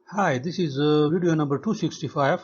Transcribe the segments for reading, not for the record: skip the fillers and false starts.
Hi, this is video number 265,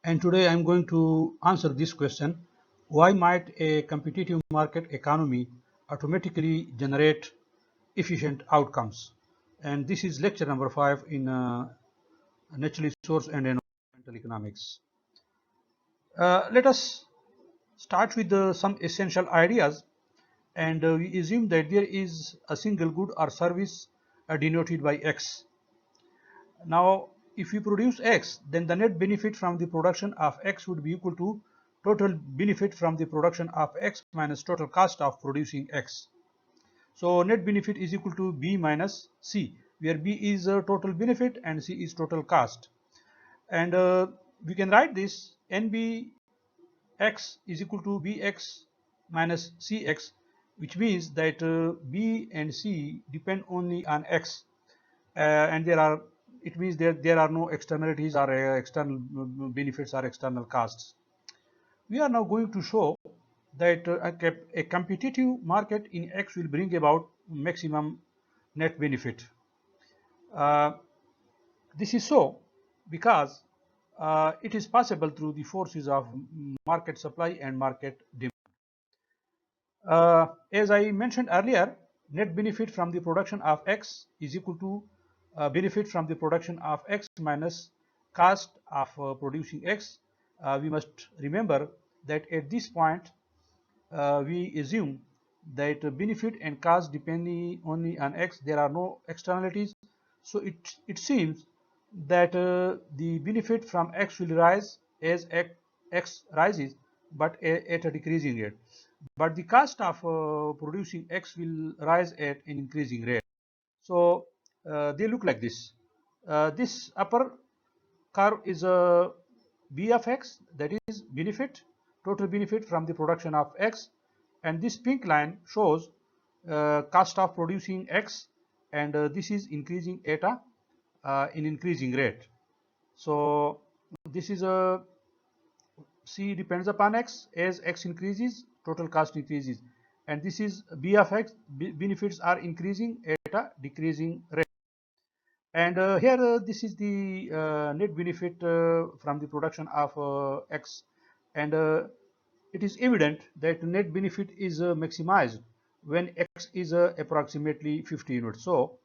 and today I'm going to answer this question: why might a competitive market economy automatically generate efficient outcomes? And this is lecture number 5 in Natural Resource and Environmental Economics. Let us start with some essential ideas, and we assume that there is a single good or service denoted by X. Now, if we produce X, then the net benefit from the production of X would be equal to total benefit from the production of X minus total cost of producing X. So net benefit is equal to B minus C, where B is total benefit and C is total cost. And we can write this NBX is equal to BX minus CX, which means that B and C depend only on X, and it means there are no externalities or external benefits or external costs. We are now going to show that a competitive market in X will bring about maximum net benefit. Uh, this is so because it is possible through the forces of market supply and market demand. As I mentioned earlier, net benefit from the production of X is equal to benefit from the production of X minus cost of producing X. We must remember that at this point we assume that benefit and cost depending only on X, there are no externalities. So it seems that the benefit from X will rise as X rises, but at a decreasing rate. But the cost of producing X will rise at an increasing rate. So they look like this. This upper curve is a B of X, that is benefit, total benefit from the production of X, and this pink line shows cost of producing X, and this is increasing at an increasing rate. So this is a C depends upon X. As X increases, total cost increases, and this is B of X. Benefits are increasing at a decreasing rate. And here this is the net benefit from the production of X, and it is evident that net benefit is maximized when X is approximately 50 units. So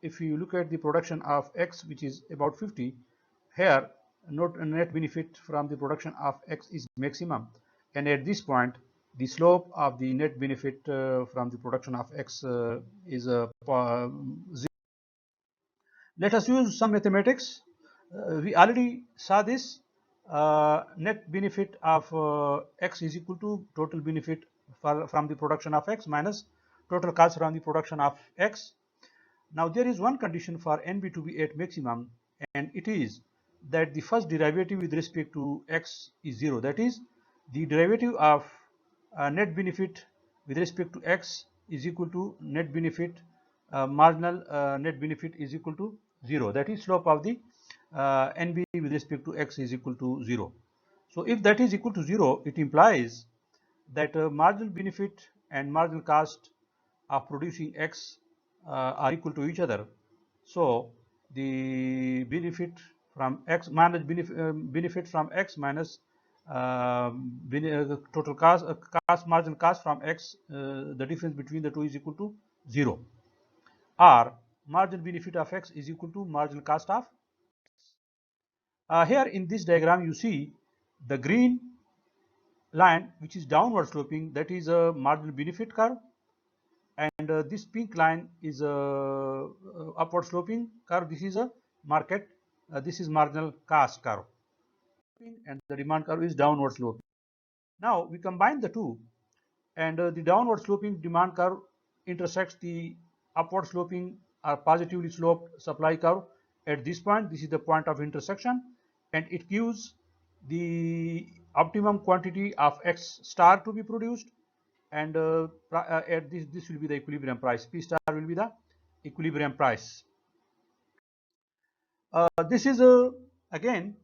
if you look at the production of X, which is about 50, here net benefit from the production of X is maximum, and at this point the slope of the net benefit from the production of X is 0. Let us use some mathematics. We already saw this. Net benefit of X is equal to total benefit from the production of X minus total cost from the production of X. Now there is one condition for NB to be at maximum, and it is that the first derivative with respect to X is 0. That is, the derivative of net benefit with respect to X is equal to net benefit marginal net benefit is equal to 0. That is, slope of the NB with respect to X is equal to 0. So if that is equal to 0, it implies that marginal benefit and marginal cost of producing X are equal to each other. So the benefit from X minus benefit from X minus total cost marginal cost from X, the difference between the two is equal to 0, or marginal benefit of X is equal to marginal cost of X. Here in this diagram you see the green line which is downward sloping, that is a marginal benefit curve, and this pink line is a upward sloping curve. This is a market, this is marginal cost curve, and the demand curve is downward sloping. Now we combine the two, and the downward sloping demand curve intersects the upward sloping or positively sloped supply curve at this point. This is the point of intersection, and it gives the optimum quantity of X star to be produced, and at this will be the equilibrium price. P star will be the equilibrium price. This is again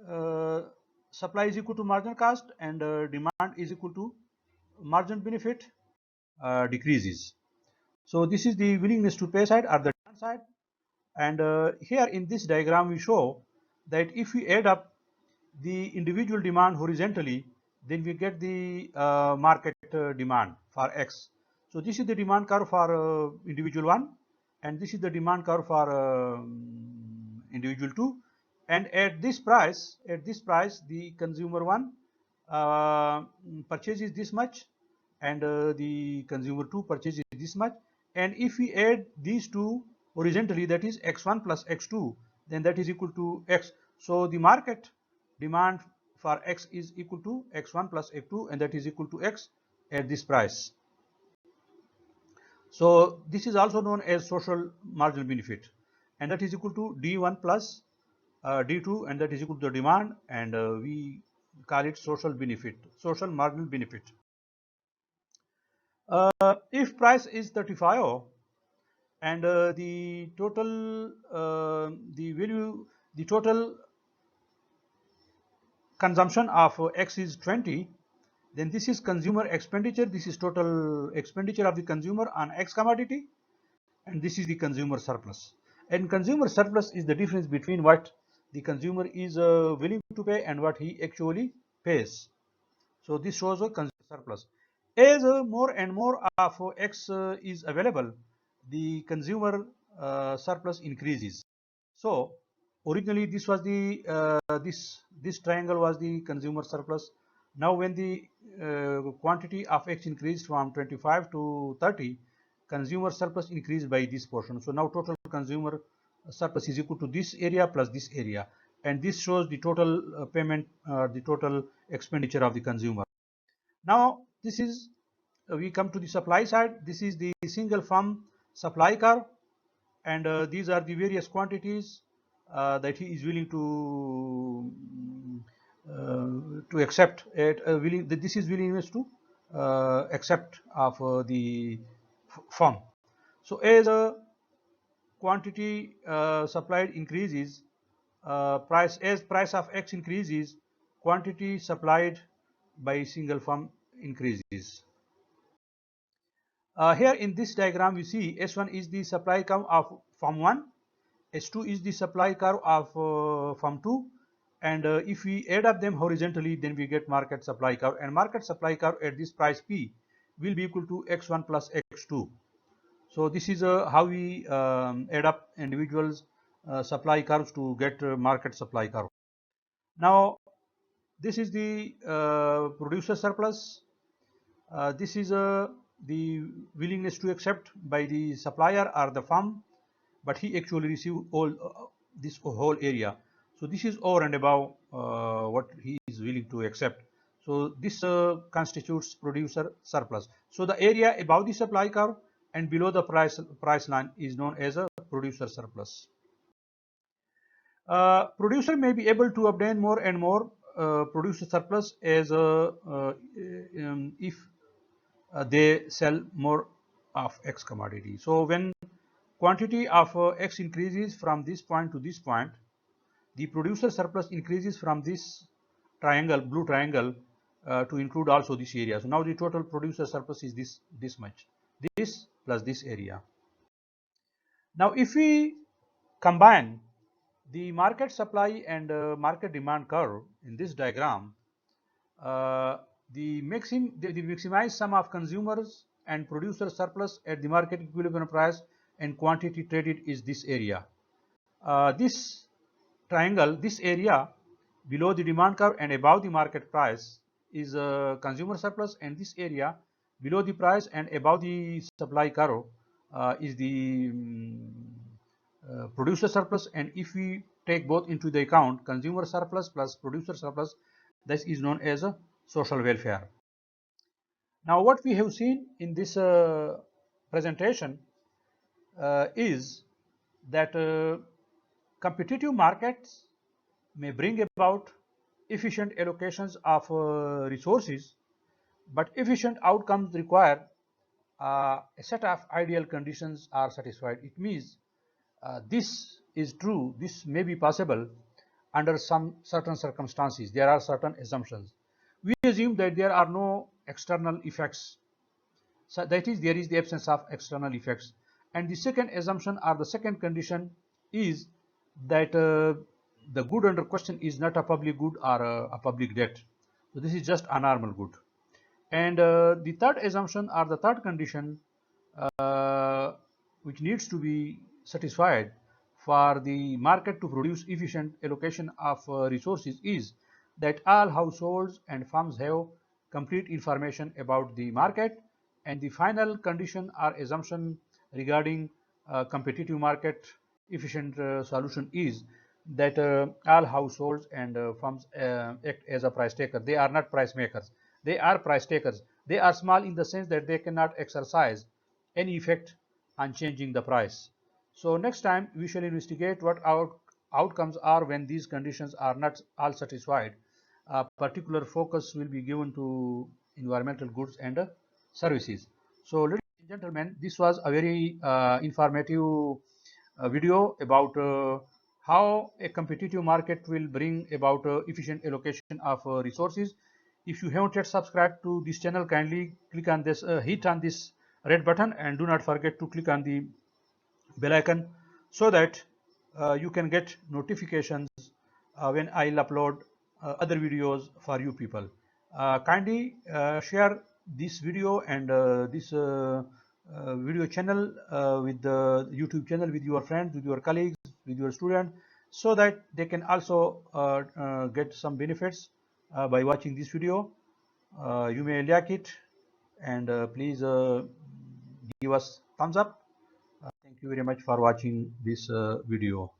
uh, supply is equal to marginal cost, and demand is equal to marginal benefit decreases. So this is the willingness to pay side or the demand side. And here in this diagram we show that if we add up the individual demand horizontally, then we get the market demand for X. So this is the demand curve for individual 1, and this is the demand curve for individual 2. And at this price, the consumer 1 purchases this much, and the consumer 2 purchases this much. And if we add these two horizontally, that is X1 plus X2, then that is equal to X. So the market demand for X is equal to X1 plus X2, and that is equal to X at this price. So this is also known as social marginal benefit, and that is equal to D1 plus D2, and that is equal to the demand, and we call it social benefit, social marginal benefit. If price is 35 and the total the total consumption of X is 20, then this is consumer expenditure, this is total expenditure of the consumer on X commodity, and this is the consumer surplus. And consumer surplus is the difference between what the consumer is willing to pay and what he actually pays. So this shows a consumer surplus. As more and more of X is available, the consumer surplus increases. So originally this was the this triangle was the consumer surplus. Now when the quantity of X increased from 25 to 30, consumer surplus increased by this portion. So now total consumer surplus is equal to this area plus this area, and this shows the total payment, the total expenditure of the consumer. Now this is we come to the supply side. This is the single firm supply curve, and these are the various quantities that he is willing to accept. At this is willingness to accept of the firm. So as a quantity supplied increases, price of X increases, quantity supplied by single firm increases. Here in this diagram we see S1 is the supply curve of firm 1, S2 is the supply curve of firm 2, and if we add up them horizontally, then we get market supply curve, and market supply curve at this price P will be equal to X1 plus X2. So this is how we add up individuals supply curves to get market supply curve. Now this is the producer surplus. This is the willingness to accept by the supplier or the firm, but he actually received all this whole area. So this is over and above what he is willing to accept. So this constitutes producer surplus. So the area above the supply curve and below the price line is known as a producer surplus. Producer may be able to obtain more and more producer surplus as if they sell more of X commodity. So when quantity of X increases from this point to this point, the producer surplus increases from this triangle, blue triangle, to include also this area. So now the total producer surplus is this much, this plus this area. Now if we combine the market supply and market demand curve in this diagram, the maximized sum of consumers and producer surplus at the market equilibrium price and quantity traded is this area. This triangle, this area below the demand curve and above the market price is consumer surplus, and this area below the price and above the supply curve is the producer surplus. And if we take both into the account, consumer surplus plus producer surplus, this is known as a social welfare. Now what we have seen in this presentation is that competitive markets may bring about efficient allocations of resources, but efficient outcomes require a set of ideal conditions are satisfied. It means this is true, this may be possible under some certain circumstances. There are certain assumptions. We assume that there are no external effects. So that is, there is the absence of external effects. And the second assumption or the second condition is that the good under question is not a public good or a public debt. So this is just a normal good. And the third assumption or the third condition which needs to be satisfied for the market to produce efficient allocation of resources is that all households and firms have complete information about the market. And the final condition or assumption regarding competitive market efficient solution is that all households and firms act as a price taker. They are not price makers, they are price takers. They are small in the sense that they cannot exercise any effect on changing the price. So next time we shall investigate what outcomes are when these conditions are not all satisfied. A particular focus will be given to environmental goods and services. So ladies and gentlemen, this was a very informative video about how a competitive market will bring about efficient allocation of resources. If you haven't yet subscribed to this channel, kindly click on this, hit on this red button, and do not forget to click on the bell icon so that you can get notifications when I'll upload other videos for you people. Kindly share this video and this video channel with the YouTube channel with your friends, with your colleagues, with your students, so that they can also get some benefits by watching this video. You may like it, and please give us thumbs up. Thank you very much for watching this video.